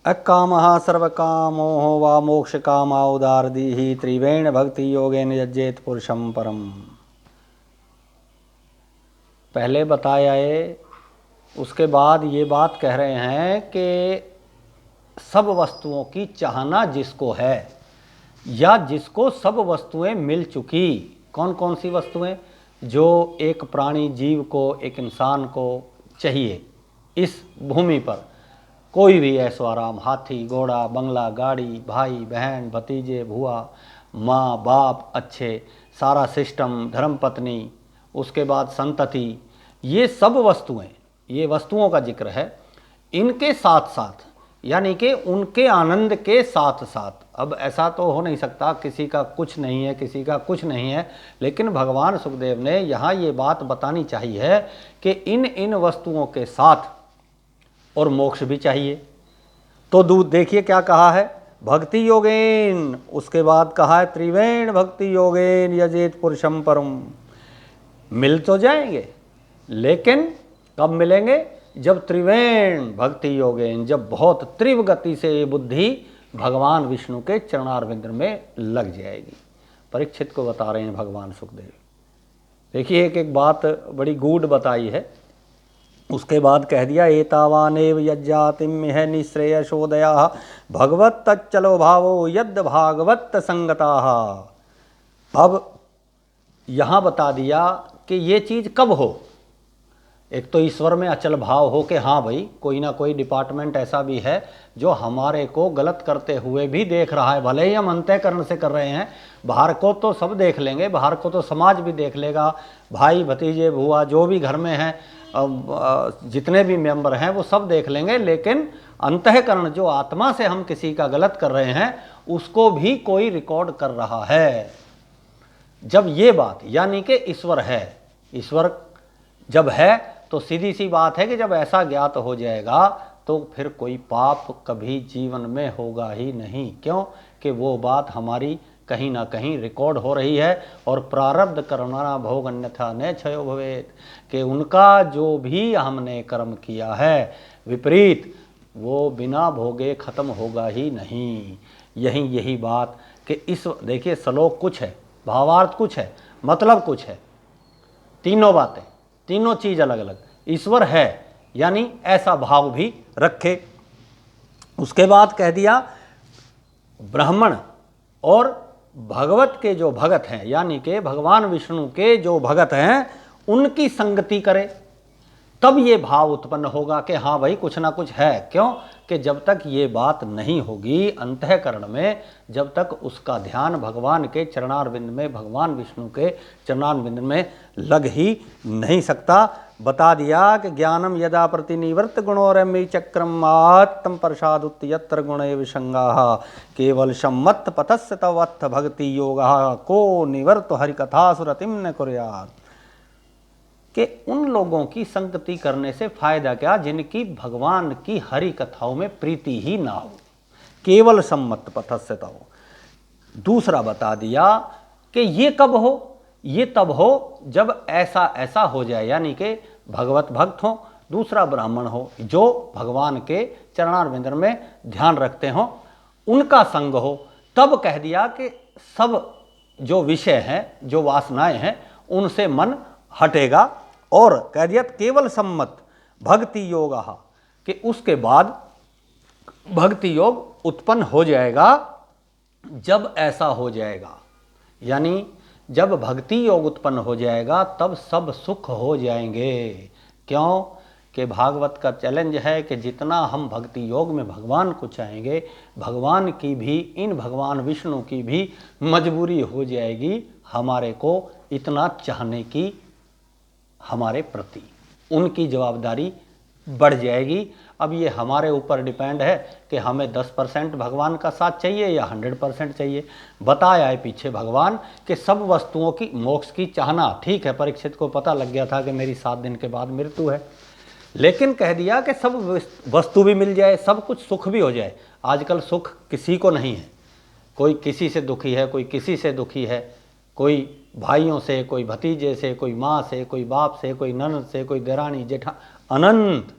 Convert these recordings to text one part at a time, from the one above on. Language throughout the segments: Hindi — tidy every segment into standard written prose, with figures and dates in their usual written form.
अकामः सर्वकामो वा मोक्ष कामा उदारदीहि त्रिवेण भक्ति योगेन यज्जेत पुरुषम परम। पहले बताया है, उसके बाद ये बात कह रहे हैं कि सब वस्तुओं की चाहना जिसको है या जिसको सब वस्तुएं मिल चुकी। कौन कौन सी वस्तुएं? जो एक प्राणी जीव को, एक इंसान को चाहिए इस भूमि पर, कोई भी ऐशो आराम, हाथी घोड़ा बंगला गाड़ी, भाई बहन भतीजे भुआ माँ बाप, अच्छे सारा सिस्टम, धर्मपत्नी, उसके बाद संतति, ये सब वस्तुएं, ये वस्तुओं का जिक्र है। इनके साथ साथ यानी कि उनके आनंद के साथ साथ, अब ऐसा तो हो नहीं सकता किसी का कुछ नहीं है किसी का कुछ नहीं है, लेकिन भगवान सुखदेव ने यहाँ ये बात बतानी चाहिए कि इन वस्तुओं के साथ और मोक्ष भी चाहिए। तो दूध देखिए क्या कहा है, भक्ति योगेन, उसके बाद कहा है त्रिवेण भक्ति योगेन यजेत पुरुषम परम। मिल तो जाएंगे, लेकिन कब मिलेंगे? जब त्रिवेण भक्ति योगेन, जब बहुत तीव्र गति से ये बुद्धि भगवान विष्णु के चरणारविंद में लग जाएगी। परीक्षित को बता रहे हैं भगवान सुखदेव। देखिए एक एक बात बड़ी गूढ़ बताई है। उसके बाद कह दिया एतावानेव यज्जातिम है निश्रेयसोदया भगवत तच्चलो भावो यद भागवत संगता। अब यहाँ बता दिया कि ये चीज़ कब हो। एक तो ईश्वर में अचल भाव हो कि हाँ भाई कोई ना कोई डिपार्टमेंट ऐसा भी है जो हमारे को गलत करते हुए भी देख रहा है, भले ही हम अंतःकरण से कर रहे हैं। बाहर को तो सब देख लेंगे, बाहर को तो समाज भी देख लेगा, भाई भतीजे भुआ जो भी घर में हैं, जितने भी मेंबर हैं वो सब देख लेंगे, लेकिन अंतःकरण जो आत्मा से हम किसी का गलत कर रहे हैं उसको भी कोई रिकॉर्ड कर रहा है। जब ये बात यानी कि ईश्वर है, ईश्वर जब है तो सीधी सी बात है कि जब ऐसा ज्ञात हो जाएगा तो फिर कोई पाप कभी जीवन में होगा ही नहीं। क्यों? कि वो बात हमारी कहीं ना कहीं रिकॉर्ड हो रही है। और प्रारब्ध कर्मणा भोग अन्यथा न क्षयो भवेत्, कि उनका जो भी हमने कर्म किया है विपरीत, वो बिना भोगे खत्म होगा ही नहीं। यही बात कि इस देखिए श्लोक कुछ है, भावार्थ कुछ है, मतलब कुछ है, तीनों बातें, तीनों चीज अलग अलग। ईश्वर है यानी ऐसा भाव भी रखे। उसके बाद कह दिया ब्राह्मण और भगवत के जो भगत हैं यानी कि भगवान विष्णु के जो भगत हैं उनकी संगति करे, तब ये भाव उत्पन्न होगा कि हाँ भाई कुछ ना कुछ है। क्यों? कि जब तक ये बात नहीं होगी अंतःकरण में, जब तक उसका ध्यान भगवान के चरणारविंद में, भगवान विष्णु के चरणारविंद में लग ही नहीं सकता। बता दिया कि ज्ञानम यदा प्रतिनिवर्त गुणोरम्य चक्रम आत्म प्रसादुत यत्र गुणे विसंगाः केवल सम्मत पथस्य तवत्थ भक्ति योगः को निवर्त हरिकथा सुरतिम न कुर्यात्। कि उन लोगों की संगति करने से फायदा क्या जिनकी भगवान की हरि कथाओं में प्रीति ही ना हो, केवल सम्मत पथस्य तव। दूसरा बता दिया कि ये कब हो? ये तब हो जब ऐसा हो जाए, यानी कि भगवत भक्त हो, दूसरा ब्राह्मण हो जो भगवान के चरणारविंद में ध्यान रखते हो, उनका संग हो। तब कह दिया कि सब जो विषय हैं, जो वासनाएं हैं, उनसे मन हटेगा। और कह दिया केवल सम्मत भक्ति योग, कि उसके बाद भक्ति योग उत्पन्न हो जाएगा। जब ऐसा हो जाएगा यानी जब भक्ति योग उत्पन्न हो जाएगा तब सब सुख हो जाएंगे। क्यों? कि भागवत का चैलेंज है कि जितना हम भक्ति योग में भगवान को चाहेंगे, भगवान की भी, इन भगवान विष्णु की भी मजबूरी हो जाएगी हमारे को इतना चाहने की, हमारे प्रति उनकी जवाबदारी बढ़ जाएगी। अब ये हमारे ऊपर डिपेंड है कि हमें 10% भगवान का साथ चाहिए या 100% चाहिए। बताया है पीछे भगवान कि सब वस्तुओं की मोक्ष की चाहना, ठीक है परीक्षित को पता लग गया था कि मेरी 7 दिन के बाद मृत्यु है, लेकिन कह दिया कि सब वस्तु भी मिल जाए, सब कुछ सुख भी हो जाए। आजकल सुख किसी को नहीं है, कोई किसी से दुखी है, कोई किसी से दुखी है, कोई भाइयों से, कोई भतीजे से, कोई माँ से, कोई बाप से, कोई ननद से, कोई देरानी जेठा, अनंत।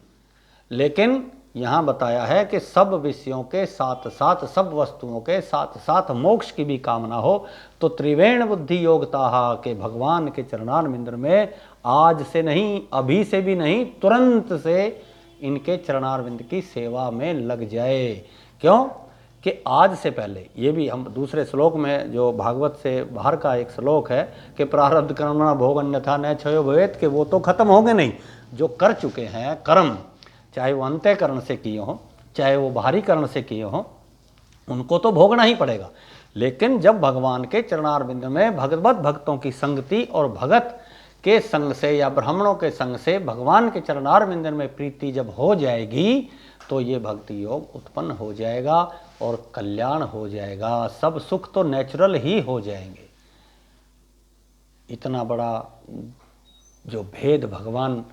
लेकिन यहाँ बताया है कि सब विषयों के साथ साथ, सब वस्तुओं के साथ साथ मोक्ष की भी कामना हो तो त्रिवेण बुद्धि योगता के भगवान के चरणारविंद में आज से नहीं, अभी से भी नहीं, तुरंत से इनके चरणारविंद की सेवा में लग जाए। क्यों कि आज से पहले, ये भी हम दूसरे श्लोक में जो भागवत से बाहर का एक श्लोक है कि प्रारब्ध कर्मणा भोग अन्यथा न क्षयो भवेत्, कि वो तो खत्म होंगे नहीं, जो कर चुके हैं कर्म, चाहे वो अंतःकरण से किए हों चाहे वो बाहरीकरण से किए हों, उनको तो भोगना ही पड़ेगा। लेकिन जब भगवान के चरणारविंद में भगवत भक्तों की संगति और भगत के संग से या ब्राह्मणों के संग से भगवान के चरणारविंद में प्रीति जब हो जाएगी तो ये भक्ति योग उत्पन्न हो जाएगा और कल्याण हो जाएगा, सब सुख तो नेचुरल ही हो जाएंगे। इतना बड़ा जो भेद भगवान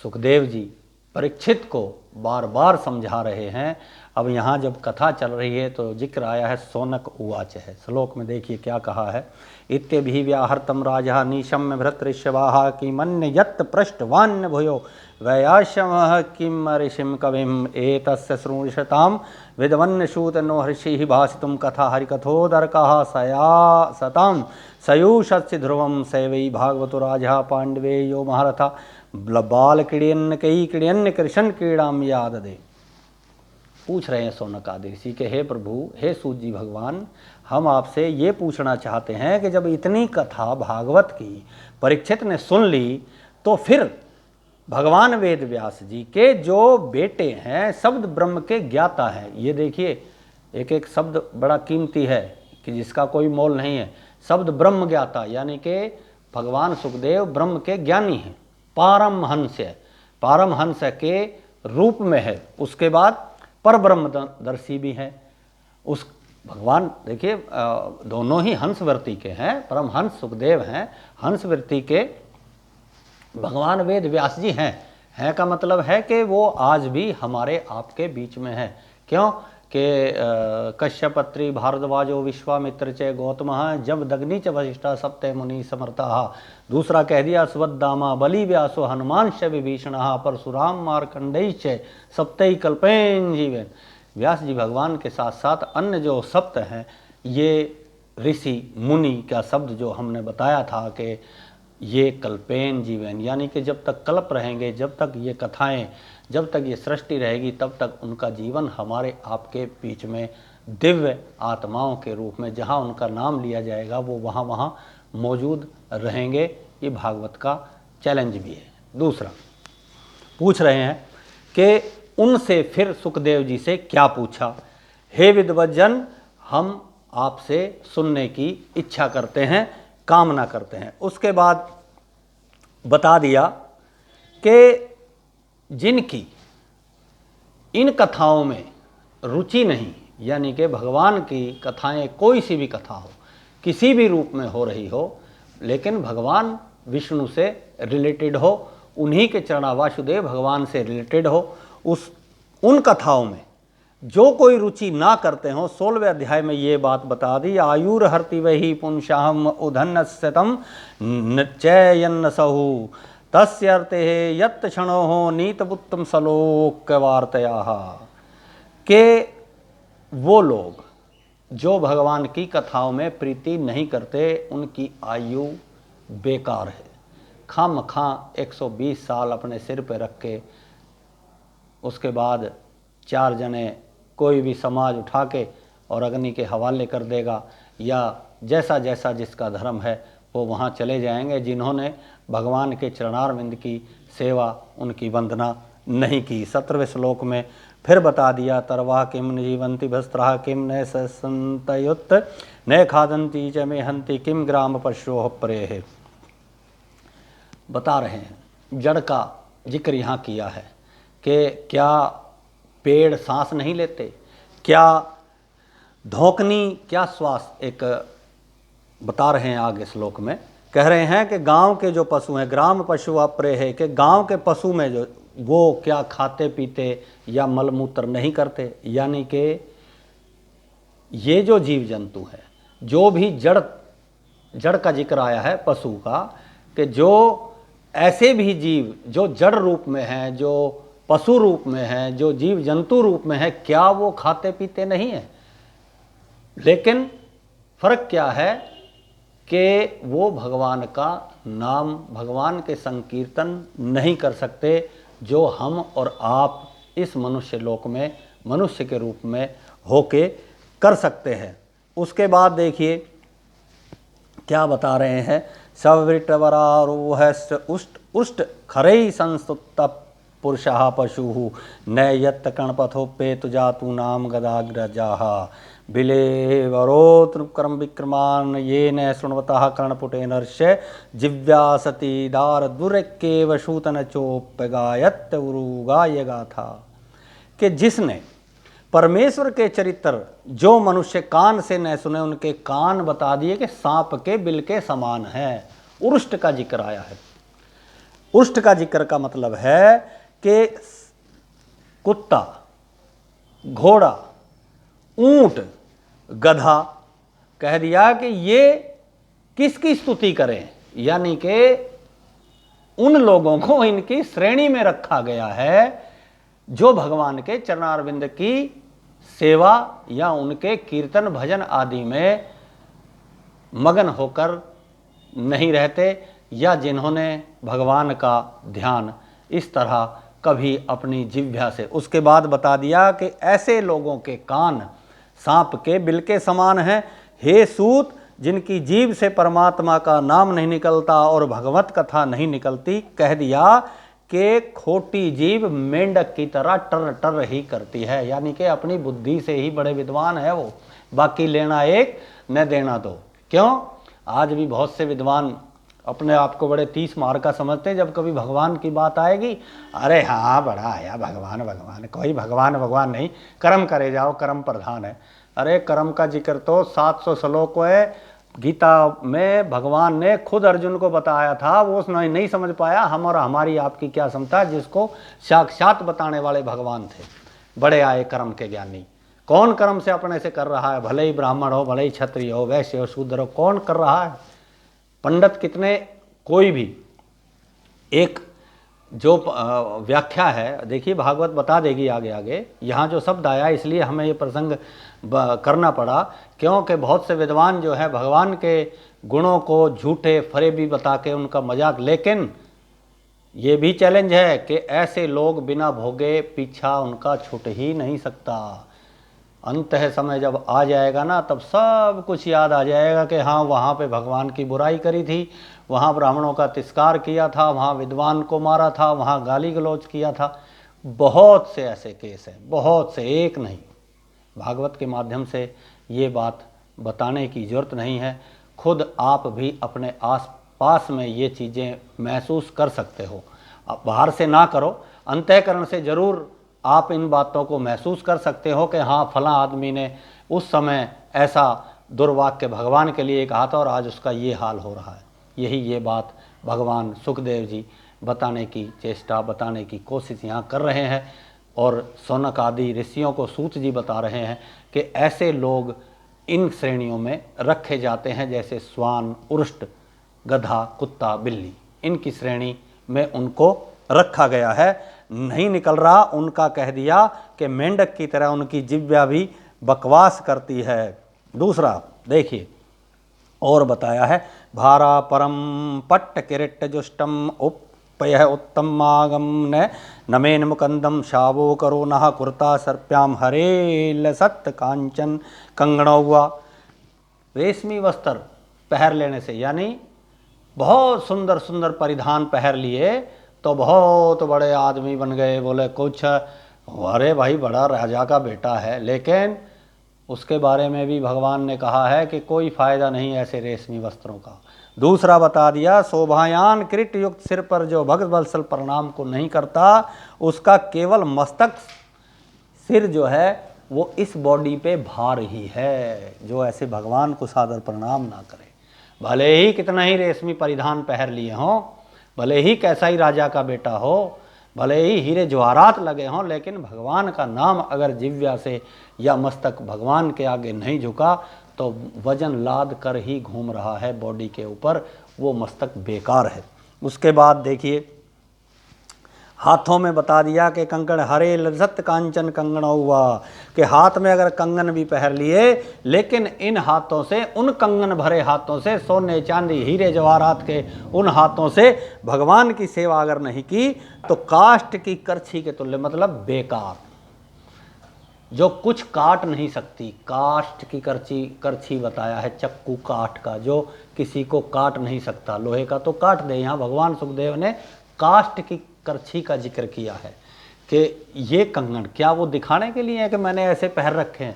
सुखदेव जी परीक्षित को बार बार समझा रहे हैं। अब यहाँ जब कथा चल रही है तो जिक्र आया है सोनक उवाच है। श्लोक में देखिए क्या कहा है। इत्यभि व्याहर्तम राजा नीशम भृतऋष्यवाहा किमन्य यत् पृष्ठवान्य भूयो वैयाश्यमः किम ऋषिं कविम् एतस्य श्रूयताम विद्वन्न सूत नो हर्षिः भासितुं कथा हरिकथोदरकः सया सतां सयूषस्य ध्रुवं सैवै भागवतो राजा पांडवेयो महारथा बाल क्रीडन कई क्रीडन कृष्ण क्रीड़ाम याद दे। पूछ रहे हैं सौनक आदि ऋषि के हे प्रभु, हे सूत जी भगवान, हम आपसे ये पूछना चाहते हैं कि जब इतनी कथा भागवत की परीक्षित ने सुन ली तो फिर भगवान वेद व्यास जी के जो बेटे हैं, शब्द ब्रह्म के ज्ञाता हैं, ये देखिए एक एक शब्द बड़ा कीमती है कि जिसका कोई मोल नहीं है। शब्द ब्रह्म ज्ञाता यानी कि भगवान सुखदेव ब्रह्म के ज्ञानी हैं, पारमहंस है, पारमहंस के रूप में है, उसके बाद पर ब्रह्मदर्शी भी हैं। उस भगवान देखिए दोनों ही हंसवृत्ति के हैं, परमहंस सुखदेव हैं, हंसवृत्ति के भगवान वेद व्यास जी हैं का मतलब है कि वो आज भी हमारे आपके बीच में है। क्यों कि कश्यपत्री भारद्वाजो विश्वामित्र च गौतम जब दग्नि च वशिष्ठा सप्ते मुनि समर्था। दूसरा कह दिया स्वदामा बलि व्यासो हनुमान च विभीषण परशुराम मार्कंडेय च सप्तई कल्पेन जीवन। व्यास जी भगवान के साथ साथ अन्य जो सप्त हैं ये ऋषि मुनि का शब्द जो हमने बताया था कि ये कल्पेन जीवन, यानी कि जब तक कल्प रहेंगे, जब तक ये कथाएं, जब तक ये सृष्टि रहेगी, तब तक उनका जीवन हमारे आपके बीच में दिव्य आत्माओं के रूप में जहाँ उनका नाम लिया जाएगा वो वहाँ वहाँ मौजूद रहेंगे। ये भागवत का चैलेंज भी है। दूसरा पूछ रहे हैं कि उनसे फिर सुखदेव जी से क्या पूछा। हे विद्वज्जन, हम आपसे सुनने की इच्छा करते हैं, कामना करते हैं। उसके बाद बता दिया कि जिनकी इन कथाओं में रुचि नहीं, यानी कि भगवान की कथाएं कोई सी भी कथा हो, किसी भी रूप में हो रही हो, लेकिन भगवान विष्णु से रिलेटेड हो, उन्हीं के चरणा वासुदेव भगवान से रिलेटेड हो, उन कथाओं में जो कोई रुचि ना करते हो, 16वें अध्याय में ये बात बता दी। आयुर हर्ति वही पुंसाहम उधन्नस्यतम चयन्न सहु तस्य अर्थे यत् क्षणो हो नीतबुत्तम सलोक वार्तया। के वो लोग जो भगवान की कथाओं में प्रीति नहीं करते, उनकी आयु बेकार है। खामखा 120 साल अपने सिर पे रख के उसके बाद 4 जने कोई भी समाज उठा के और अग्नि के हवाले कर देगा, या जैसा जैसा जिसका धर्म है वो वहाँ चले जाएंगे, जिन्होंने भगवान के चरणारविंद की सेवा, उनकी वंदना नहीं की। 17वें श्लोक में फिर बता दिया। तरवा किम न जीवंती भस्त्रा किम न संतयुत न खादंती च मे हंती किम ग्राम पशुओ परे। बता रहे हैं, जड़ का जिक्र यहाँ किया है कि क्या पेड़ सांस नहीं लेते, क्या धोकनी, क्या श्वास, एक बता रहे हैं आगे श्लोक में, कह रहे हैं कि गांव के जो पशु हैं, ग्राम पशु अपरे है, कि गांव के पशु में जो वो क्या खाते पीते या मलमूत्र नहीं करते। यानी कि ये जो जीव जंतु है, जो भी जड़ का जिक्र आया है पशु का, कि जो ऐसे भी जीव जो जड़ रूप में हैं, जो पशु रूप में है, जो जीव जंतु रूप में है, क्या वो खाते पीते नहीं है? लेकिन फर्क क्या है कि वो भगवान का नाम, भगवान के संकीर्तन नहीं कर सकते, जो हम और आप इस मनुष्य लोक में मनुष्य के रूप में होके कर सकते हैं। उसके बाद देखिए क्या बता रहे हैं, सवृटवरारोह उष्ट उष्ट खरई संस्तुत पुरुषः पशु न यत्त कणपथोपेतु जातु नाम गदाग्रजाः बिलेवरोत्र क्रम विक्रमान ये न शृण्वतः कर्णपुटे नर्ष्य जिव्यासति दार दुरकेव शूतन चोप्यगायत उरुगाय गाथा। कि जिसने परमेश्वर के चरित्र जो मनुष्य कान से न सुने, उनके कान बता दिए कि सांप के बिल के समान है। उष्ट का जिक्र आया है। उष्ट का जिक्र का मतलब है कि कुत्ता, घोड़ा, ऊंट, गधा, कह दिया कि ये किसकी स्तुति करें, यानी कि उन लोगों को इनकी श्रेणी में रखा गया है जो भगवान के चरणारविंद की सेवा या उनके कीर्तन भजन आदि में मगन होकर नहीं रहते, या जिन्होंने भगवान का ध्यान इस तरह कभी अपनी जिह्वा से। उसके बाद बता दिया कि ऐसे लोगों के कान सांप के बिल के समान हैं। हे सूत, जिनकी जीभ से परमात्मा का नाम नहीं निकलता और भगवत कथा नहीं निकलती, कह दिया कि खोटी जीभ मेंढक की तरह टर टर ही करती है, यानी कि अपनी बुद्धि से ही बड़े विद्वान है वो, बाकी लेना एक न देना दो। क्यों? आज भी बहुत से विद्वान अपने आप को बड़े 30 मार का समझते हैं, जब कभी भगवान की बात आएगी, अरे हाँ बड़ा आया भगवान भगवान, कोई भगवान भगवान नहीं, कर्म करे जाओ, कर्म प्रधान है। अरे कर्म का जिक्र तो 700 श्लोक है गीता में, भगवान ने खुद अर्जुन को बताया था, वो उसने नहीं समझ पाया। हम और हमारी आपकी क्या क्षमता, जिसको साक्षात बताने वाले भगवान थे। बड़े आए कर्म के ज्ञानी। कौन कर्म से अपने से कर रहा है? भले ही ब्राह्मण हो, भले ही क्षत्रिय हो, वैश्य हो, शूद्र हो, कौन कर रहा है? पंडित कितने, कोई भी एक जो व्याख्या है, देखिए भागवत बता देगी आगे आगे। यहाँ जो शब्द आया इसलिए हमें ये प्रसंग करना पड़ा, क्योंकि बहुत से विद्वान जो है भगवान के गुणों को झूठे फरेबी बता के उनका मजाक। लेकिन ये भी चैलेंज है कि ऐसे लोग बिना भोगे पीछा उनका छूट ही नहीं सकता। अंत है समय जब आ जाएगा ना, तब सब कुछ याद आ जाएगा कि हाँ वहाँ पे भगवान की बुराई करी थी, वहाँ ब्राह्मणों का तिरस्कार किया था, वहाँ विद्वान को मारा था, वहाँ गाली गलौज किया था। बहुत से ऐसे केस हैं, बहुत से, एक नहीं। भागवत के माध्यम से ये बात बताने की ज़रूरत नहीं है, खुद आप भी अपने आस पास में ये चीज़ें महसूस कर सकते हो। आप बाहर से ना करो, अंतःकरण से ज़रूर आप इन बातों को महसूस कर सकते हो कि हाँ फला आदमी ने उस समय ऐसा दुर्वाक्य भगवान के लिए कहा था और आज उसका ये हाल हो रहा है। यही ये बात भगवान सुखदेव जी बताने की चेष्टा, बताने की कोशिश यहाँ कर रहे हैं, और सौनक आदि ऋषियों को सूत जी बता रहे हैं कि ऐसे लोग इन श्रेणियों में रखे जाते हैं, जैसे स्वान, उष्ट, गधा, कुत्ता, बिल्ली, इनकी श्रेणी में उनको रखा गया है। नहीं निकल रहा उनका, कह दिया कि मेंढक की तरह उनकी जिह्वा भी बकवास करती है। दूसरा देखिए और बताया है, भारा परम पट्ट किरीट जुष्टम उपय उत्तमागम न नमेन मुकंदम शावो करो नह कुर्ता सर्प्याम हरे लसत कांचन कंगणौवा। रेशमी वस्त्र पहन लेने से, यानी बहुत सुंदर सुंदर परिधान पहन लिए तो बहुत बड़े आदमी बन गए, बोले कुछ, अरे भाई बड़ा राजा का बेटा है। लेकिन उसके बारे में भी भगवान ने कहा है कि कोई फ़ायदा नहीं ऐसे रेशमी वस्त्रों का। दूसरा बता दिया, शोभायान किरीट युक्त सिर पर जो भक्त वत्सल प्रणाम को नहीं करता, उसका केवल मस्तक, सिर जो है वो इस बॉडी पे भार ही है। जो ऐसे भगवान को सादर प्रणाम ना करे, भले ही कितना ही रेशमी परिधान पहन लिए हों, भले ही कैसा ही राजा का बेटा हो, भले ही हीरे जवाहरात लगे हों, लेकिन भगवान का नाम अगर जिह्वा से या मस्तक भगवान के आगे नहीं झुका तो वजन लाद कर ही घूम रहा है बॉडी के ऊपर, वो मस्तक बेकार है। उसके बाद देखिए, हाथों में बता दिया कि कंकण हरे लज्जत कांचन कंगन हुआ, कि हाथ में अगर कंगन भी पहन लिए लेकिन इन हाथों से, उन कंगन भरे हाथों से, सोने चांदी हीरे जवाहरात के उन हाथों से भगवान की सेवा अगर नहीं की तो काष्ठ की करछी के तुल्य, मतलब बेकार, जो कुछ काट नहीं सकती। काष्ठ की करछी बताया है, चक्कू काठ का जो किसी को काट नहीं सकता, लोहे का तो काट दे। यहाँ भगवान सुखदेव ने काष्ठ की करछी का जिक्र किया है कि ये कंगन क्या वो दिखाने के लिए है कि मैंने ऐसे पहन रखे हैं।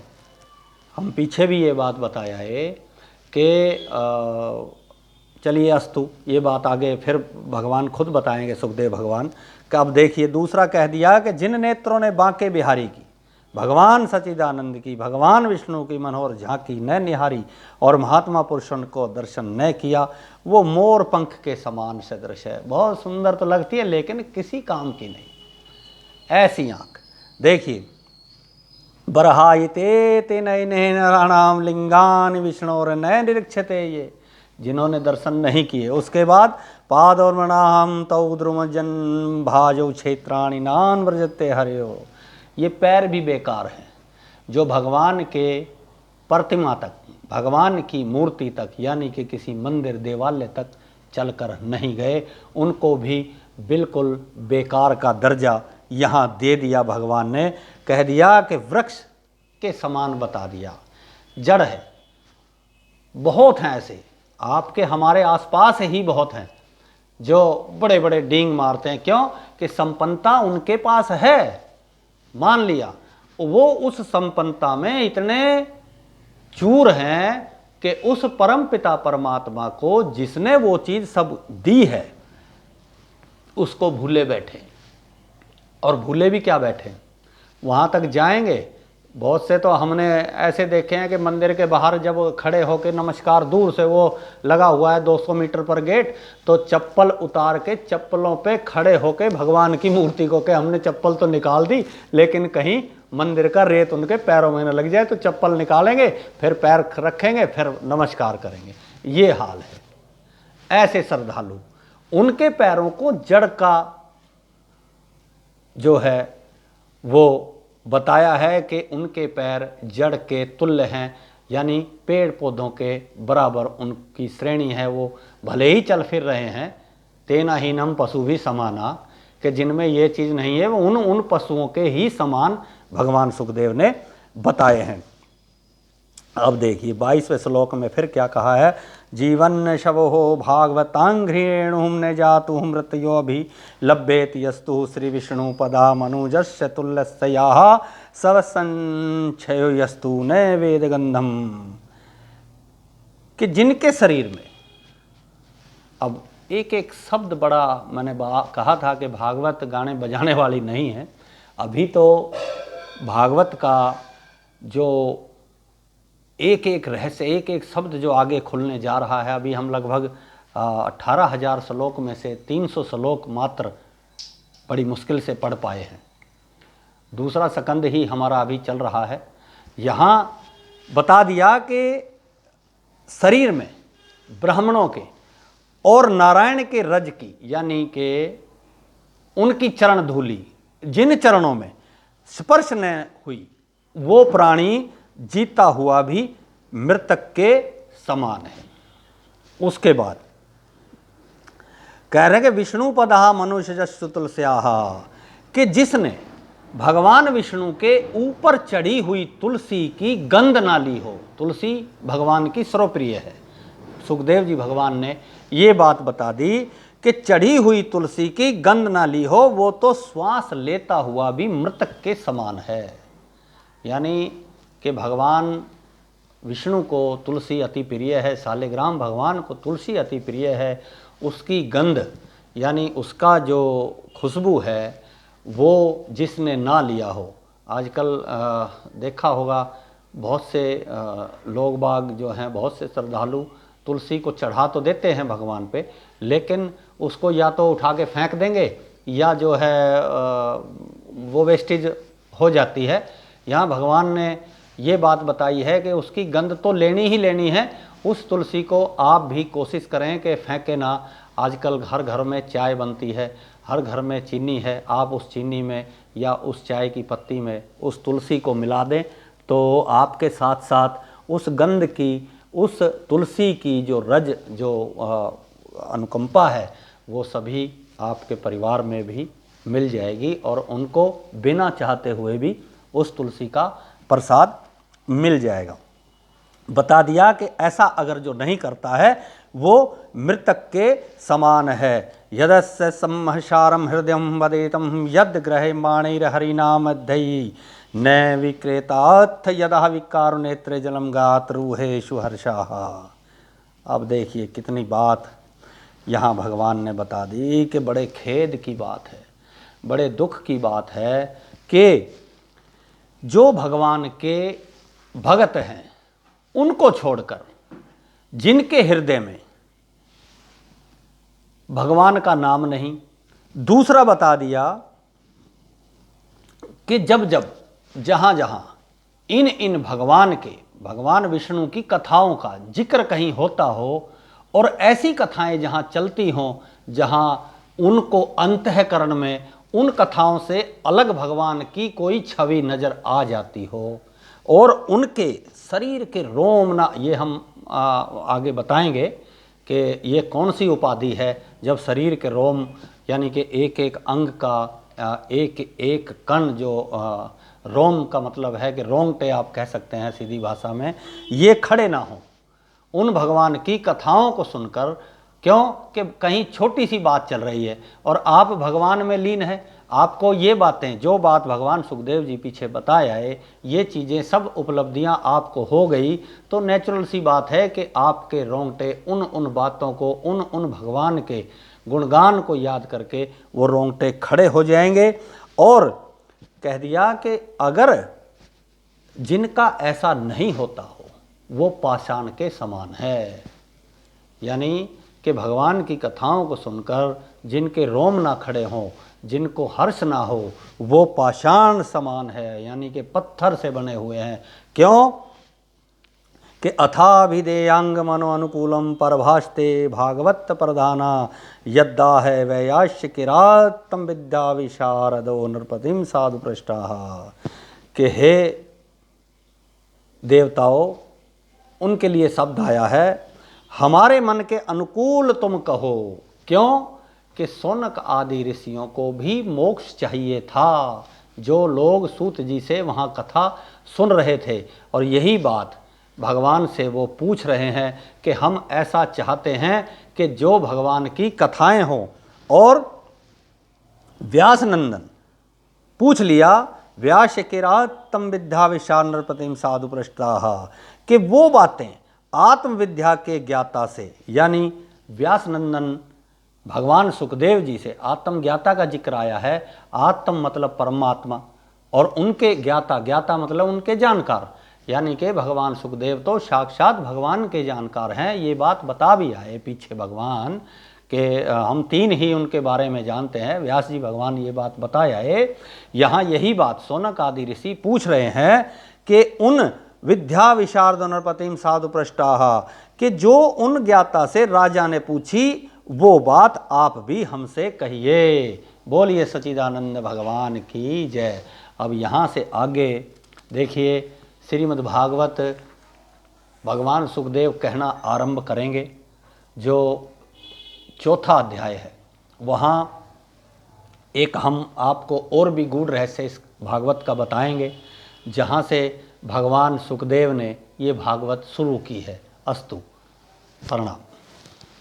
हम पीछे भी ये बात बताया है कि चलिए अस्तु, ये बात आगे फिर भगवान खुद बताएंगे सुखदेव भगवान का। अब देखिए दूसरा कह दिया कि जिन नेत्रों ने बांके बिहारी की, भगवान सच्चिदानंद की, भगवान विष्णु की मनोहर झांकी न निहारी और महात्मा पुरुषों को दर्शन न किया, वो मोर पंख के समान सदृश है। बहुत सुंदर तो लगती है लेकिन किसी काम की नहीं, ऐसी आंख। देखिए बरहायते ते नयने नराणाम लिंगान विष्णोर न निरीक्षते, ये जिन्होंने दर्शन नहीं किए। उसके बाद पाद और मणाम तौ द्रुमजन भाजो क्षेत्राणि नान व्रजते हरियो, ये पैर भी बेकार हैं जो भगवान के प्रतिमा तक, भगवान की मूर्ति तक, यानी कि किसी मंदिर देवालय तक चलकर नहीं गए, उनको भी बिल्कुल बेकार का दर्जा यहाँ दे दिया भगवान ने। कह दिया कि वृक्ष के समान बता दिया, जड़ है। बहुत हैं ऐसे, आपके हमारे आसपास ही बहुत हैं जो बड़े बड़े डींग मारते हैं। क्यों? कि संपन्नता उनके पास है, मान लिया, वो उस संपन्नता में इतने चूर हैं कि उस परम पिता परमात्मा को जिसने वो चीज सब दी है उसको भूले बैठे। और भूले भी क्या बैठे, वहां तक जाएंगे। बहुत से तो हमने ऐसे देखे हैं कि मंदिर के बाहर जब खड़े होकर नमस्कार, दूर से वो लगा हुआ है 200 मीटर पर गेट, तो चप्पल उतार के चप्पलों पे खड़े होकर भगवान की मूर्ति को, के हमने चप्पल तो निकाल दी लेकिन कहीं मंदिर का रेत उनके पैरों में न लग जाए, तो चप्पल निकालेंगे फिर पैर रखेंगे फिर नमस्कार करेंगे। ये हाल है। ऐसे श्रद्धालु, उनके पैरों को जड़ का जो है वो बताया है कि उनके पैर जड़ के तुल्य हैं, यानी पेड़ पौधों के बराबर उनकी श्रेणी है। वो भले ही चल फिर रहे हैं, तेना ही नम पशु भी समाना, कि जिनमें ये चीज़ नहीं है वो उन पशुओं के ही समान भगवान सुखदेव ने बताए हैं। अब देखिए 22वें श्लोक में फिर क्या कहा है, जीवन शवो भागवतांघ्रेणुम न जातु मृत्यो भी लभ्येत यस्तु श्री विष्णु पदा मनुजस्य तुल्यस्याः सब संचयो यस्तु न वेदगंधम, कि जिनके शरीर में, अब एक एक शब्द बड़ा मैंने कहा था कि भागवत गाने बजाने वाली नहीं है। अभी तो भागवत का जो एक एक रहस्य, एक एक शब्द जो आगे खुलने जा रहा है, अभी हम लगभग 18,000 श्लोक में से 300 श्लोक मात्र बड़ी मुश्किल से पढ़ पाए हैं। दूसरा सकंद ही हमारा अभी चल रहा है। यहाँ बता दिया कि शरीर में ब्राह्मणों के और नारायण के रज की, यानी कि उनकी चरण धूलि जिन चरणों में स्पर्श न हुई, वो प्राणी जीता हुआ भी मृतक के समान है। उसके बाद कह रहे हैं कि विष्णु पदहा मनुष्य जस्सु तुलस्याः, कि जिसने भगवान विष्णु के ऊपर चढ़ी हुई तुलसी की गंध ना ली हो। तुलसी भगवान की सर्वप्रिय है। सुखदेव जी भगवान ने ये बात बता दी कि चढ़ी हुई तुलसी की गंध ना ली हो, वो तो श्वास लेता हुआ भी मृतक के समान है। यानी कि भगवान विष्णु को तुलसी अति प्रिय है, शालिग्राम भगवान को तुलसी अति प्रिय है। उसकी गंध यानी उसका जो खुशबू है वो जिसने ना लिया हो। आजकल देखा होगा बहुत से लोग बाग जो हैं, बहुत से श्रद्धालु तुलसी को चढ़ा तो देते हैं भगवान पे, लेकिन उसको या तो उठा के फेंक देंगे या जो है वो वेस्टेज हो जाती है। यहाँ भगवान ने ये बात बताई है कि उसकी गंध तो लेनी ही लेनी है। उस तुलसी को आप भी कोशिश करें कि फेंके ना। आजकल हर घर में चाय बनती है, हर घर में चीनी है, आप उस चीनी में या उस चाय की पत्ती में उस तुलसी को मिला दें तो आपके साथ साथ उस गंध की, उस तुलसी की जो रज, जो अनुकंपा है, वो सभी आपके परिवार में भी मिल जाएगी और उनको बिना चाहते हुए भी उस तुलसी का प्रसाद मिल जाएगा। बता दिया कि ऐसा अगर जो नहीं करता है वो मृतक के समान है। यदस्य सम्महसारम हृदयम वदेतम यद ग्रहे माणिर्हरिनामध्ययी न विक्रेताथ यदा विकार नेत्रे जलम गात रूहेषु हर्षाः। अब देखिए कितनी बात यहाँ भगवान ने बता दी कि बड़े खेद की बात है, बड़े दुख की बात है कि जो भगवान के भगत हैं उनको छोड़कर जिनके हृदय में भगवान का नाम नहीं। दूसरा बता दिया कि जब जब जहाँ जहाँ इन भगवान के, भगवान विष्णु की कथाओं का जिक्र कहीं होता हो और ऐसी कथाएं जहाँ चलती हों जहाँ उनको अंतःकरण में उन कथाओं से अलग भगवान की कोई छवि नज़र आ जाती हो और उनके शरीर के रोम ना, ये हम आगे बताएंगे कि ये कौन सी उपाधि है जब शरीर के रोम यानी कि एक एक अंग का एक एक कण, जो रोम का मतलब है कि रोंगटे आप कह सकते हैं सीधी भाषा में, ये खड़े ना हों उन भगवान की कथाओं को सुनकर। क्यों कि कहीं छोटी सी बात चल रही है और आप भगवान में लीन है, आपको ये बातें, जो बात भगवान सुखदेव जी पीछे बताया है, ये चीज़ें सब उपलब्धियां आपको हो गई तो नेचुरल सी बात है कि आपके रोंगटे उन बातों को, उन भगवान के गुणगान को याद करके वो रोंगटे खड़े हो जाएंगे। और कह दिया कि अगर जिनका ऐसा नहीं होता हो वो पाषाण के समान है, यानी कि भगवान की कथाओं को सुनकर जिनके रोम ना खड़े हों, जिनको हर्ष ना हो, वो पाषाण समान है, यानी कि पत्थर से बने हुए हैं। क्यों कि अथाभिधेयांग मनो अनुकूलम परभाषते भागवत प्रधाना यद्दा है वैयाश्य किरातम विद्या विशारदो नृपतिम साधु पृष्ठाः। कि हे देवताओं, उनके लिए शब्द आया है, हमारे मन के अनुकूल तुम कहो। क्यों कि सोनक आदि ऋषियों को भी मोक्ष चाहिए था, जो लोग सूत जी से वहाँ कथा सुन रहे थे और यही बात भगवान से वो पूछ रहे हैं कि हम ऐसा चाहते हैं कि जो भगवान की कथाएं हों। और व्यास नंदन पूछ लिया, व्यास किरातम विद्या विशाल नृपतिम साधु पृष्ठाः, कि वो बातें आत्मविद्या के ज्ञाता से, यानी व्यास नंदन भगवान सुखदेव जी से आत्म ज्ञाता का जिक्र आया है। आत्म मतलब परमात्मा और उनके ज्ञाता, ज्ञाता मतलब उनके जानकार, यानी कि भगवान सुखदेव तो साक्षात भगवान के जानकार हैं। ये बात बता भी आए पीछे भगवान कि हम तीन ही उनके बारे में जानते हैं, व्यास जी भगवान ये बात बताया है। यहाँ यही बात सोनक आदि ऋषि पूछ रहे हैं कि उन विद्या विशारद नृपतिम साधु पृष्ठाः, कि जो उन ज्ञाता से राजा ने पूछी वो बात आप भी हमसे कहिए। बोलिए सच्चिदानंद भगवान की जय। अब यहाँ से आगे देखिए श्रीमद् भागवत भगवान सुखदेव कहना आरंभ करेंगे। जो चौथा अध्याय है वहाँ एक हम आपको और भी गूढ़ रहस्य इस भागवत का बताएंगे, जहाँ से भगवान सुखदेव ने ये भागवत शुरू की है। अस्तु, प्रणाम।